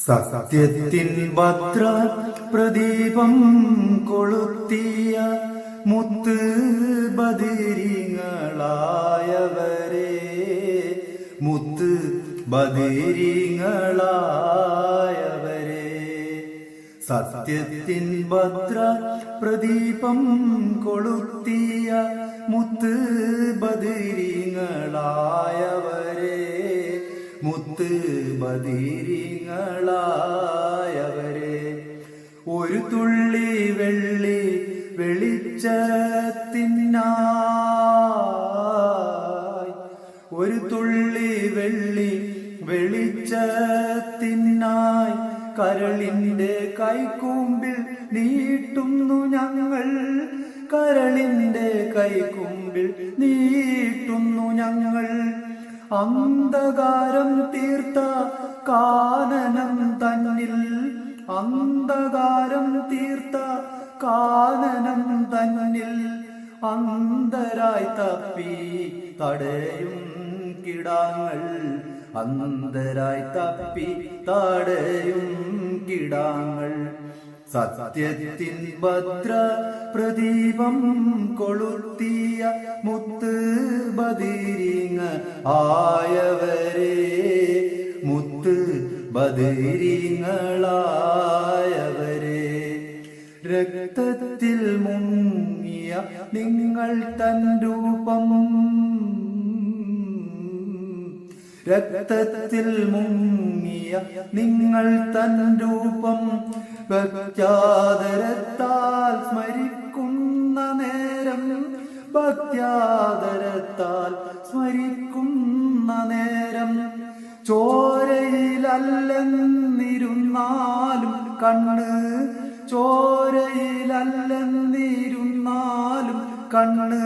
സത്യത്തിൻ ഭദ്ര പ്രദീപം കൊളുത്തിയ മുത്ത് ബദിരിങ്ങളായവരെ, മുത്ത് ബദിരിങ്ങളായവരെ. സത്യത്തിൻ ഭദ്ര പ്രദീപം കൊളുത്തിയ മുത്ത് ബദിരിങ്ങളായവരെ, മുത്ത് ബദിരിങ്ങളായവരെ. ഒരു തുള്ളി വെള്ളി വെളിച്ചത്തിനായി, ഒരു തുള്ളി വെള്ളി വെളിച്ചത്തിനായി കരളിന്റെ കൈക്കുമ്പിൽ നീട്ടുന്നു ഞങ്ങൾ, കരളിന്റെ കൈക്കുമ്പിൽ നീട്ടുന്നു ഞങ്ങൾ. അന്ധകാരം തീർത്ത കാനനം തന്നിൽ, അന്ധകാരം തീർത്ത കാനനം തന്നിൽ അന്ധരായി തപ്പി തടയും കിടാങ്ങൾ, അന്ധരായി തപ്പി തടയും കിടാങ്ങൾ. സത്യത്തിൻ ഭദ്ര പ്രദീപം കൊളുത്തിയ മുത്ത് ബദിരിങ്ങളായവരെ, മുത്ത് ബദിരിങ്ങളായവരെ. രക്തത്തിൽ മുങ്ങിയ നിങ്ങൾ തൻ രൂപം, രക്തത്തിൽ മുങ്ങിയ നിങ്ങൾ തൻ രൂപം ഭക്ത്യാദരത്താൽ സ്മരിക്കുന്ന നേരം, ഭക്ത്യാദരത്താൽ സ്മരിക്കുന്ന നേരം. ചോരയിലല്ലെന്നിരുന്നാലും കണ്ണ്, ചോരയിലല്ലെന്നിരുന്നാലും കണ്ണ്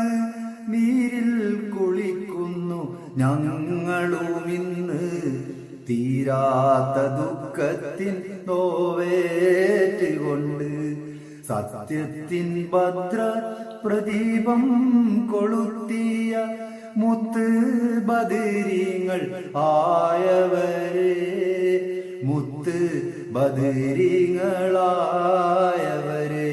നീരിൽ കുളിക്കുന്നു ഞങ്ങളുമിന്ന്. തീരാത്ത ദുഃഖത്തിൻ നോവേറ്റുകൊണ്ട് സത്യത്തിൻ ഭദ്ര പ്രദീപം കൊളുത്തിയ മുത്ത് ബദിരിങ്ങൾ ആയവരെ, മുത്ത് ബദിരിങ്ങളായവരെ.